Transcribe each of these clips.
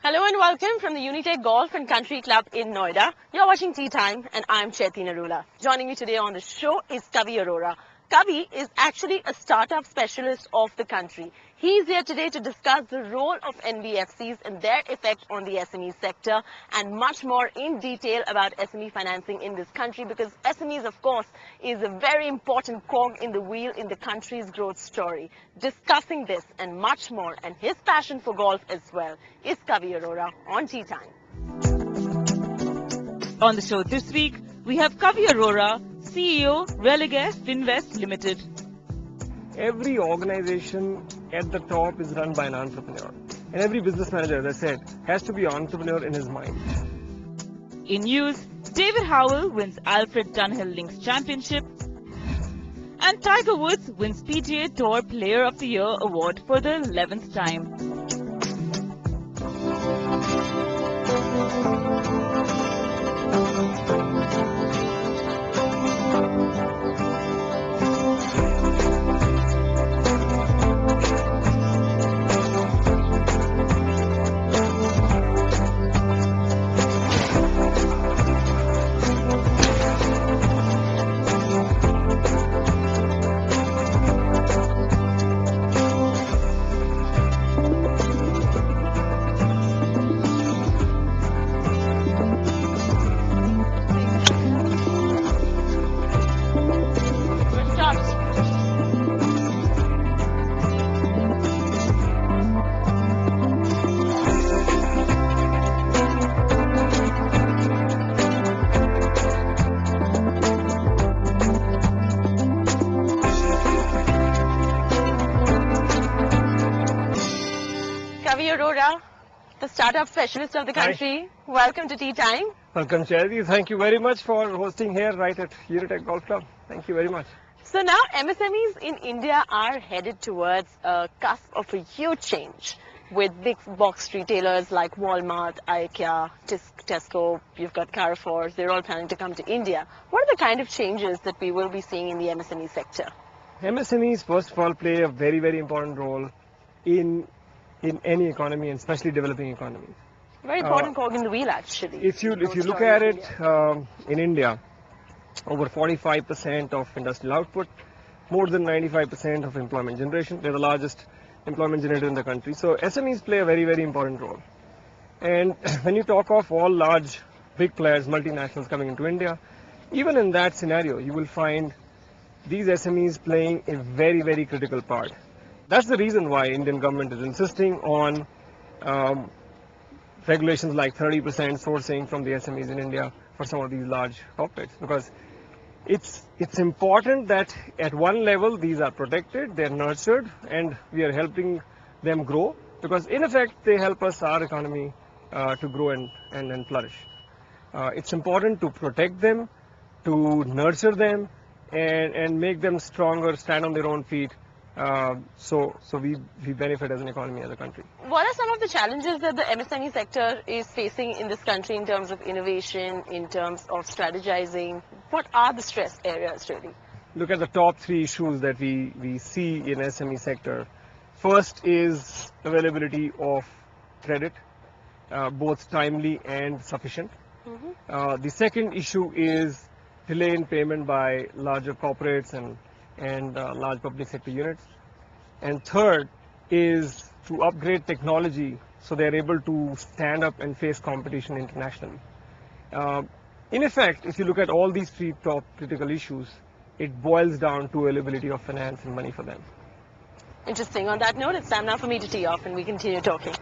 Hello and welcome from the Unitech Golf and Country Club in Noida. You're watching Tea Time and I'm Kavi Arora. Joining me today on the show is Kavi Arora. Kavi is actually a startup specialist of the country. He's here today to discuss the role of NBFCs and their effect on the SME sector and much more in detail about SME financing in this country, because SMEs, of course, is a very important cog in the wheel in the country's growth story. Discussing this and much more, and his passion for golf as well, is Kavi Arora on Tea Time. On the show this week, we have Kavi Arora, CEO, Religare Finvest Limited. Every organization at the top is run by an entrepreneur. And every business manager, as I said, has to be an entrepreneur in his mind. In news, David Howell wins Alfred Dunhill Links Championship. And Tiger Woods wins PGA Tour Player of the Year award for the 11th time. Kavi Arora, the startup specialist of the country. Hi. Welcome to Tea Time. Welcome, Charity. Thank you very much for hosting here right at Unitech Golf Club. Thank you very much. So now MSMEs in India are headed towards a cusp of a huge change, with big box retailers like Walmart, IKEA, Tesco, you've got Carrefour, they're all planning to come to India. What are the kind of changes that we will be seeing in the MSME sector? MSMEs, first of all, play a very, very important role in any economy, and especially developing economies. Very important cog in the wheel, actually. If you look at it in India, over 45% of industrial output, more than 95% of employment generation. They're the largest employment generator in the country. So SMEs play a very, very important role. And when you talk of all large, big players, multinationals coming into India, even in that scenario, you will find these SMEs playing a very, very critical part. That's the reason why Indian government is insisting on regulations like 30% sourcing from the SMEs in India for some of these large corporates, because it's important that at one level these are protected, they're nurtured, and we are helping them grow, because in effect they help us, our economy, to grow and flourish. It's important to protect them, to nurture them, and make them stronger, stand on their own feet. So we benefit as an economy, as a country. What are some of the challenges that the MSME sector is facing in this country in terms of innovation, in terms of strategizing? What are the stress areas, really? Look at the top three issues that we see in SME sector. First is availability of credit, both timely and sufficient. Mm-hmm. The second issue is delay in payment by larger corporates and large public sector units. And third is to upgrade technology so they're able to stand up and face competition internationally. In effect, if you look at all these three top critical issues, it boils down to availability of finance and money for them. Interesting. On that note, it's time now for me to tee off and we continue talking.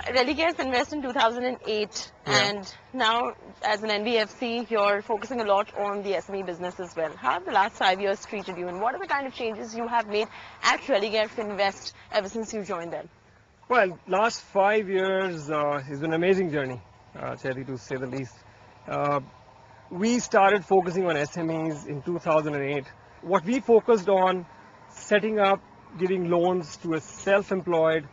Religare Finvest in 2008, and now as an NBFC, you're focusing a lot on the SME business as well. How have the last 5 years treated you, and what are the kind of changes you have made at Religare Finvest ever since you joined them? Well, last 5 years has been an amazing journey, Cherry, to say the least. We started focusing on SMEs in 2008 what we focused on setting up, giving loans to a self-employed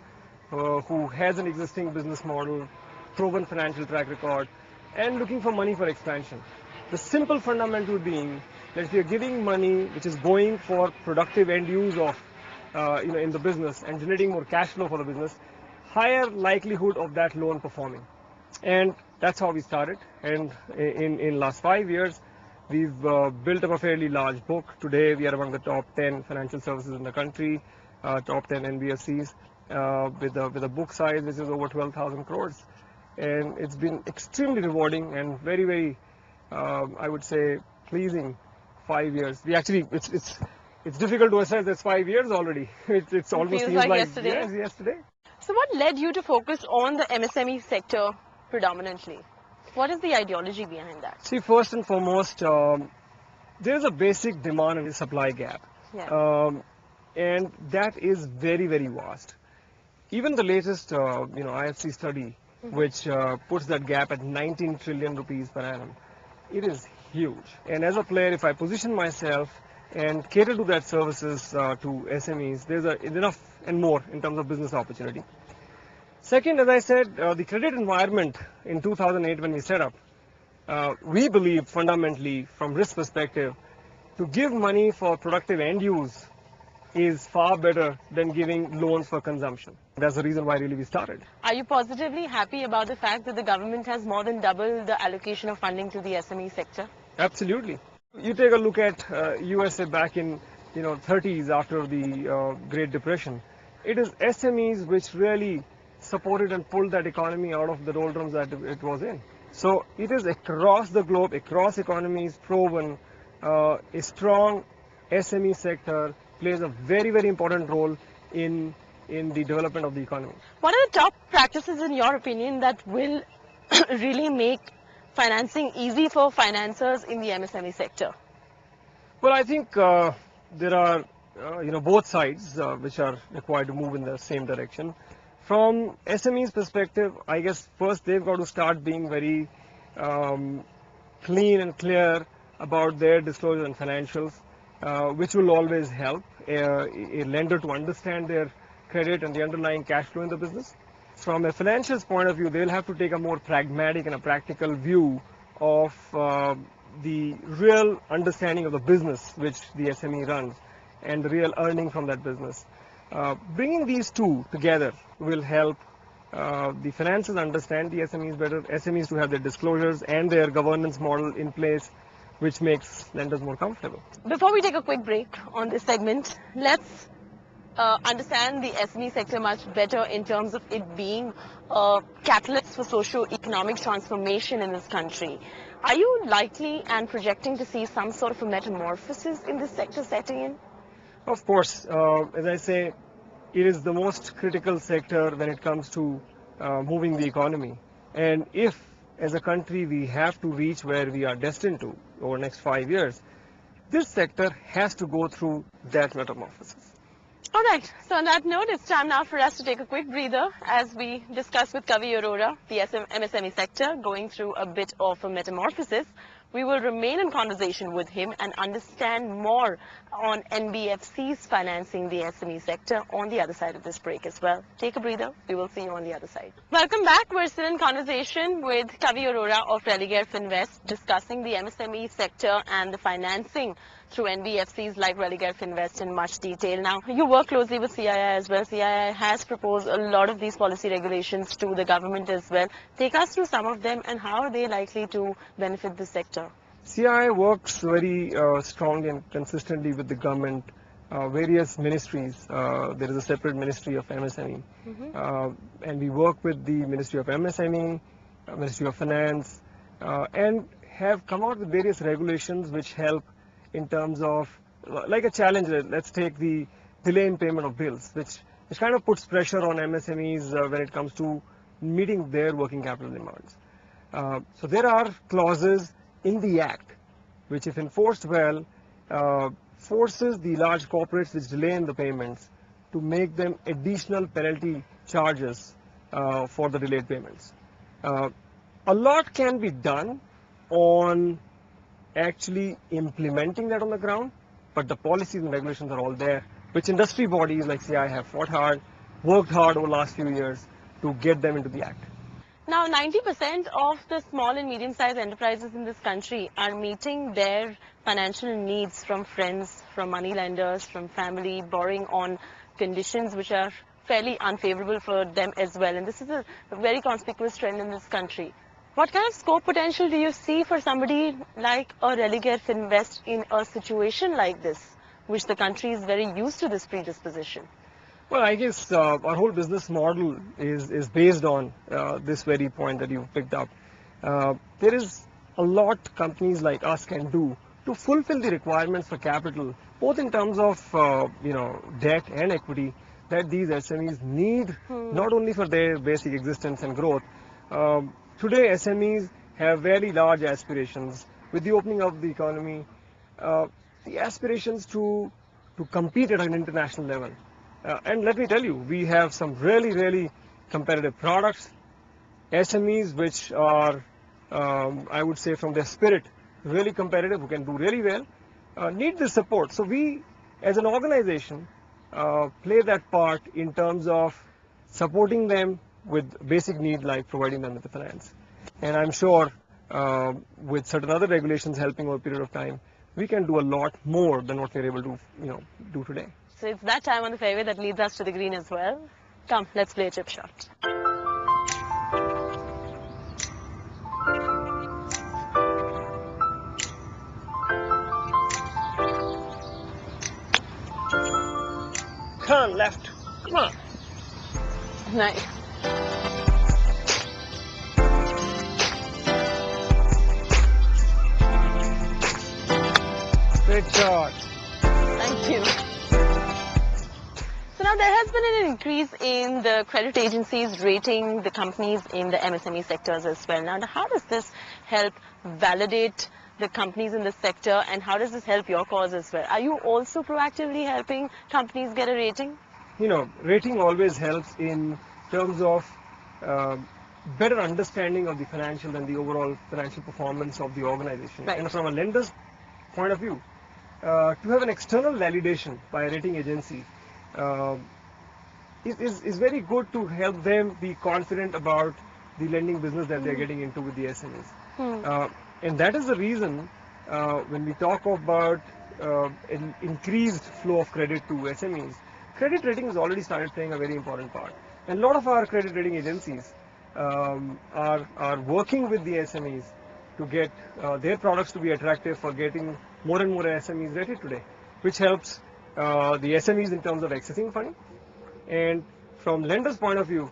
who has an existing business model, proven financial track record, and looking for money for expansion. The simple fundamental being that if you're giving money which is going for productive end use of, in the business and generating more cash flow for the business, higher likelihood of that loan performing. And that's how we started. And in last 5 years, we've built up a fairly large book. Today, we are among the top 10 financial services in the country, top 10 NBFCs, with a book size which is over 12,000 crores. And it's been extremely rewarding and very, very, I would say, pleasing 5 years. We actually, it's difficult to assess that's 5 years already. It's almost feels seems like yesterday. Yes, yesterday. So what led you to focus on the MSME sector predominantly? What is the ideology behind that? See, first and foremost, there is a basic demand and supply gap. Yeah. And that is very, very vast. Even the latest, IFC study, which puts that gap at 19 trillion rupees per annum, it is huge. And as a player, if I position myself and cater to that services to SMEs, there's enough and more in terms of business opportunity. Second, as I said, the credit environment in 2008 when we set up, we believe fundamentally from risk perspective, to give money for productive end use is far better than giving loans for consumption. That's the reason why really we started. Are you positively happy about the fact that the government has more than doubled the allocation of funding to the SME sector? Absolutely. You take a look at USA back in 30s after the Great Depression. It is SMEs which really supported and pulled that economy out of the doldrums that it was in. So it is across the globe, across economies proven a strong SME sector plays a very, very important role in the development of the economy. What are the top practices in your opinion that will really make financing easy for financiers in the MSME sector? Well, I think there are both sides which are required to move in the same direction. From SME's perspective, I guess first they've got to start being very clean and clear about their disclosure and financials, which will always help a lender to understand their credit and the underlying cash flow in the business. From a financials point of view, they'll have to take a more pragmatic and a practical view of the real understanding of the business which the SME runs and the real earning from that business. Bringing these two together will help the financiers understand the SMEs better, SMEs to have their disclosures and their governance model in place, which makes lenders more comfortable. Before we take a quick break on this segment, let's understand the SME sector much better in terms of it being a catalyst for socio-economic transformation in this country. Are you likely and projecting to see some sort of a metamorphosis in this sector setting in? Of course, as I say, it is the most critical sector when it comes to moving the economy. And if, as a country, we have to reach where we are destined to over the next 5 years, this sector has to go through that metamorphosis. All right, so on that note, it's time now for us to take a quick breather as we discuss with Kavi Arora, the MSME sector, going through a bit of a metamorphosis. We will remain in conversation with him and understand more on NBFCs financing the SME sector on the other side of this break as well. Take a breather. We will see you on the other side. Welcome back. We're still in conversation with Kavi Arora of Religare Finvest, discussing the MSME sector and the financing through NBFCs like Religare Finvest in much detail. Now, you work closely with CII as well. CII has proposed a lot of these policy regulations to the government as well. Take us through some of them and how are they likely to benefit the sector? CII works very strongly and consistently with the government, various ministries. There is a separate ministry of MSME. And we work with the Ministry of MSME, Ministry of Finance, and have come out with various regulations which help in terms of, like a challenge, let's take the delay in payment of bills, which kind of puts pressure on MSMEs when it comes to meeting their working capital demands. So there are clauses in the Act which, if enforced well, forces the large corporates which delay in the payments to make them additional penalty charges for the delayed payments. A lot can be done on actually implementing that on the ground. but the policies and regulations are all there, which industry bodies like CI have fought hard, worked hard over the last few years to get them into the act. Now, 90% of the small and medium-sized enterprises in this country are meeting their financial needs from friends, from money lenders, from family, borrowing on conditions which are fairly unfavorable for them as well. And this is a very conspicuous trend in this country. What kind of scope potential do you see for somebody like a Religare Finvest in a situation like this, which the country is very used to this predisposition? Well, I guess our whole business model is based on this very point that you've picked up. There is a lot companies like us can do to fulfill the requirements for capital, both in terms of debt and equity that these SMEs need, not only for their basic existence and growth. Today, SMEs have very large aspirations with the opening of the economy, the aspirations to compete at an international level. And let me tell you, we have some really competitive products, SMEs which are, I would say from their spirit, really competitive, who can do really well, need this support. So we, as an organization, play that part in terms of supporting them with basic need like providing them with the finance. And I'm sure with certain other regulations helping over a period of time, we can do a lot more than what we're able to do today. So it's that time on the fairway that leads us to the green as well. Come, let's play a chip shot. Come on, left. Come on. Nice. Great shot. Thank you. So now there has been an increase in the credit agencies rating the companies in the MSME sectors as well. Now, how does this help validate the companies in this sector, and how does this help your cause as well? Are you also proactively helping companies get a rating? Rating always helps in terms of better understanding of the financial and the overall financial performance of the organization. Right. And from a lender's point of view, to have an external validation by a rating agency is very good to help them be confident about the lending business that they're getting into with the SMEs. And that is the reason when we talk about an increased flow of credit to SMEs, credit rating has already started playing a very important part. And a lot of our credit rating agencies are working with the SMEs to get their products to be attractive for getting more and more SMEs rated today, which helps the SMEs in terms of accessing funding, and from lenders' point of view,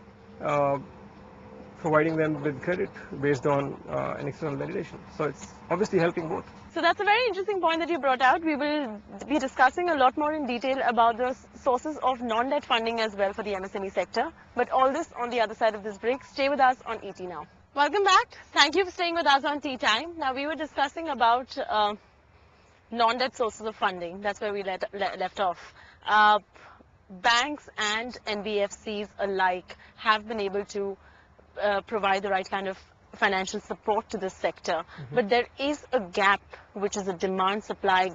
providing them with credit based on an external validation. So it's obviously helping both. So that's a very interesting point that you brought out. We will be discussing a lot more in detail about the sources of non-debt funding as well for the MSME sector. But all this on the other side of this break. Stay with us on ET Now. Welcome back. Thank you for staying with us on Tea Time. Now we were discussing about non-debt sources of funding. That's where we left off. Banks and NBFCs alike have been able to provide the right kind of financial support to this sector. But there is a gap, which is a demand-supply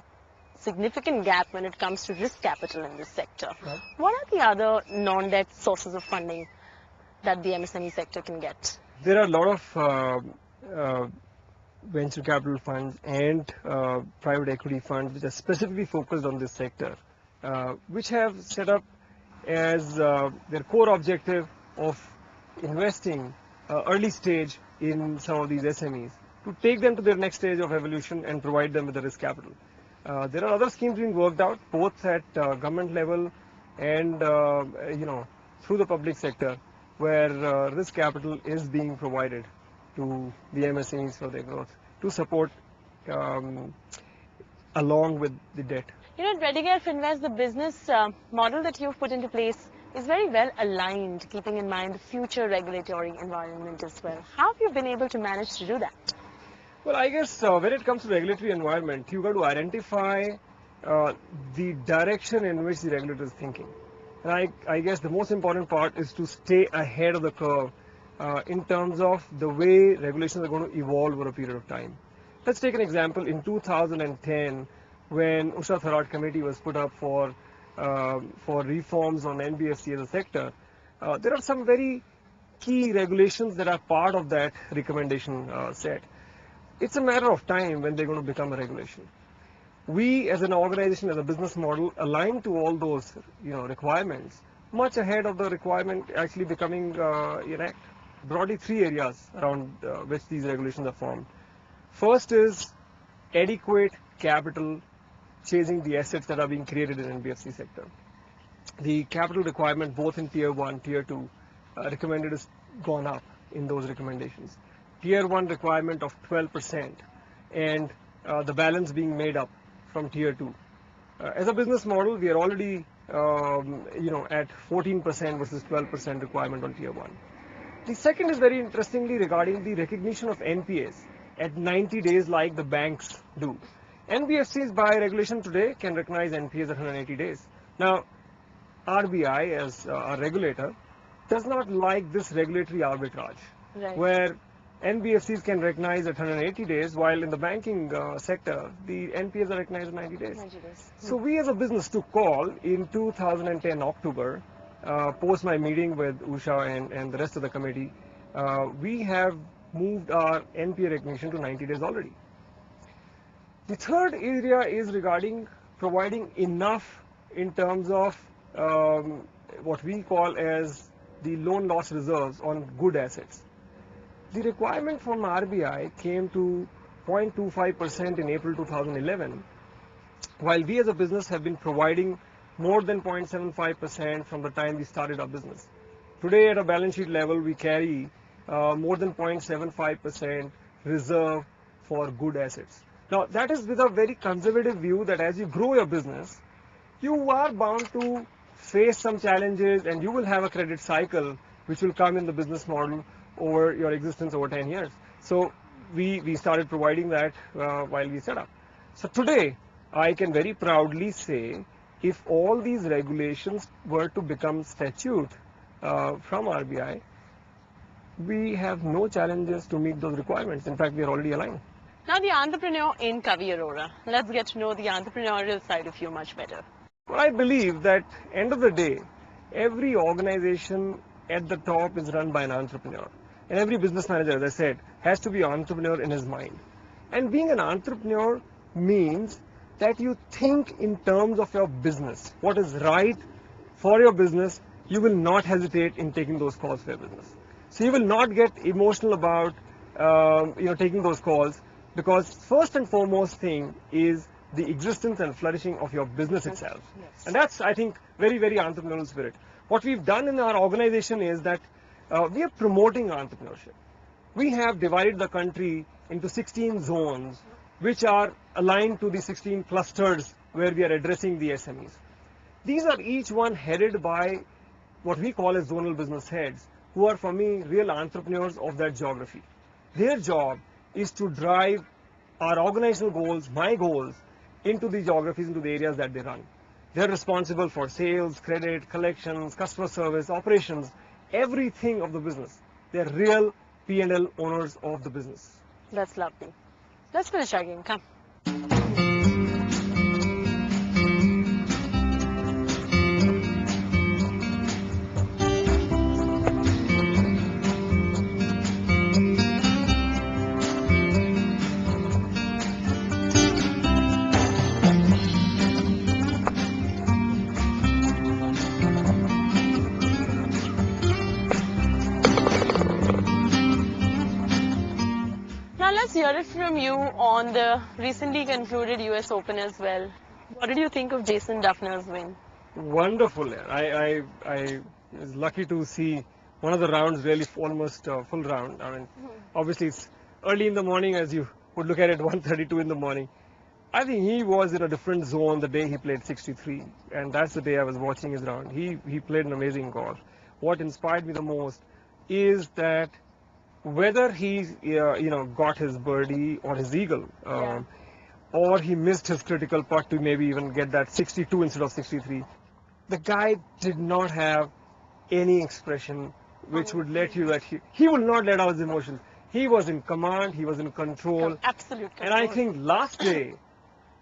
significant gap when it comes to risk capital in this sector. Right. What are the other non-debt sources of funding that the MSME sector can get? There are a lot of venture capital funds and private equity funds which are specifically focused on this sector, which have set up as their core objective of investing early stage in some of these SMEs to take them to their next stage of evolution and provide them with the risk capital. There are other schemes being worked out both at government level and through the public sector, where risk capital is being provided to the MSMEs for their growth to support along with the debt. At Religare Finvest, the business model that you've put into place is very well aligned, keeping in mind the future regulatory environment as well. How have you been able to manage to do that? Well, I guess when it comes to regulatory environment, you've got to identify the direction in which the regulator is thinking. And I guess the most important part is to stay ahead of the curve in terms of the way regulations are going to evolve over a period of time. Let's take an example. In 2010, when Usha Tharad committee was put up for reforms on NBFC as a sector, there are some very key regulations that are part of that recommendation set. It's a matter of time when they're going to become a regulation. We as an organization, as a business model, align to all those requirements much ahead of the requirement actually becoming an act. Broadly, three areas around which these regulations are formed. First is adequate capital chasing the assets that are being created in NBFC sector. The capital requirement both in tier 1, tier 2 recommended is gone up in those recommendations. Tier 1 requirement of 12% and the balance being made up from tier 2. As a business model, we are already at 14% versus 12% requirement on tier 1. The second is very interestingly regarding the recognition of NPAs at 90 days like the banks do. NBFCs by regulation today can recognize NPAs at 180 days. Now, RBI as a regulator does not like this regulatory arbitrage, Right. where NBFCs can recognize at 180 days, while in the banking sector, the NPAs are recognized at 90 days. 90 days. So we as a business took call in 2010 October, post my meeting with Usha and the rest of the committee, we have moved our NPA recognition to 90 days already. The third area is regarding providing enough in terms of what we call as the loan loss reserves on good assets. The requirement from RBI came to 0.25% in April 2011, while we as a business have been providing more than 0.75% from the time we started our business. Today at a balance sheet level, we carry more than 0.75% reserve for good assets. Now, that is with a very conservative view that as you grow your business, you are bound to face some challenges and you will have a credit cycle which will come in the business model over your existence over 10 years. So we started providing that while we set up. So today, I can very proudly say if all these regulations were to become statute from RBI, we have no challenges to meet those requirements. In fact, we are already aligned. Now the entrepreneur in Kavi Arora. Let's get to know the entrepreneurial side of you much better. Well, I believe that end of the day, every organization at the top is run by an entrepreneur. And every business manager, as I said, has to be an entrepreneur in his mind. And being an entrepreneur means that you think in terms of your business. What is right for your business, you will not hesitate in taking those calls for your business. So you will not get emotional about taking those calls, because first and foremost thing is the existence and flourishing of your business itself. Yes. And that's, I think, very, very entrepreneurial spirit. What we've done in our organization is that we are promoting entrepreneurship. We have divided the country into 16 zones which are aligned to the 16 clusters where we are addressing the SMEs. These are each one headed by what we call as zonal business heads, who are for me real entrepreneurs of that geography. Their job is to drive our organizational goals, my goals, into the geographies, into the areas that they run. They're responsible for sales, credit, collections, customer service, operations, everything of the business. They're real P&L owners of the business. That's lovely. Let's finish our game. Come. Now let's hear it from you on the recently concluded US Open as well. What did you think of Jason Dufner's win? Wonderful. I was lucky to see one of the rounds really almost full round. I mean, obviously it's early in the morning as you would look at it, 1:32 in the morning. I think he was in a different zone the day he played 63, and that's the day I was watching his round. He played an amazing golf. What inspired me the most is that whether he got his birdie or his eagle, or he missed his critical putt to maybe even get that 62 instead of 63, the guy did not have any expression which would let you that he would not let out his emotions. He was in command, he was in control. Absolute control. And I think last day,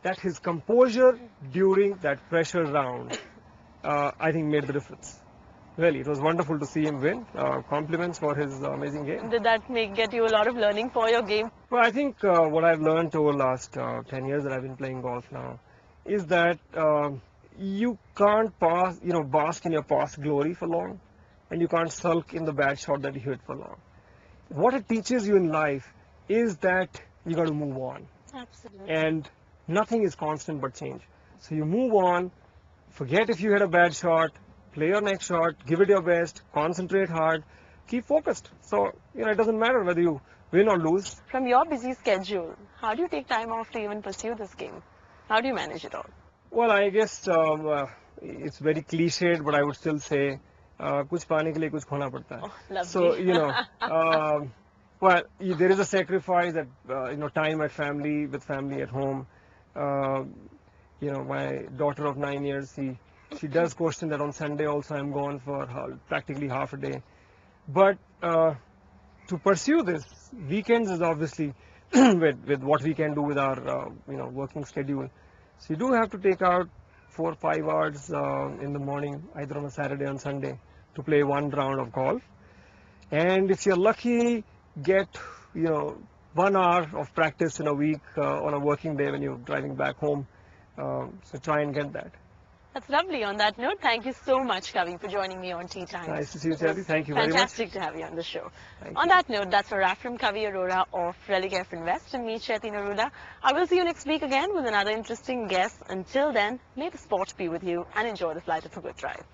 that his composure during that pressure round, I think made the difference. Really, it was wonderful to see him win. Compliments for his amazing game. Did that get you a lot of learning for your game? Well, I think what I've learned over the last 10 years that I've been playing golf now is that you can't bask in your past glory for long, and you can't sulk in the bad shot that you hit for long. What it teaches you in life is that you got to move on, Absolutely. and nothing is constant but change. So you move on, forget if you hit a bad shot, play your next shot, give it your best, concentrate hard, keep focused. So, it doesn't matter whether you win or lose. From your busy schedule, how do you take time off to even pursue this game? How do you manage it all? Well, I guess it's very cliched, but I would still say, कुछ पाने के लिए कुछ खोना पड़ता है. Oh, lovely. So, well, there is a sacrifice that, time with family at home. My daughter of 9 years, she does question that on Sunday also I'm gone for practically half a day. But to pursue this, weekends is obviously with what we can do with our, working schedule. So you do have to take out 4 or 5 hours in the morning, either on a Saturday or Sunday, to play one round of golf. And if you're lucky, get 1 hour of practice in a week on a working day when you're driving back home. So try and get that. That's lovely. On that note, thank you so much, Kavi, for joining me on Tea Time. Nice to see you, Chetty. Thank you very much. Fantastic to have you on the show. Thank On you. that note, that's a wrap from Kavi Arora of Religare Finvest and me, Chetty Narula. I will see you next week again with another interesting guest. Until then, may the sport be with you and enjoy the flight of a good drive.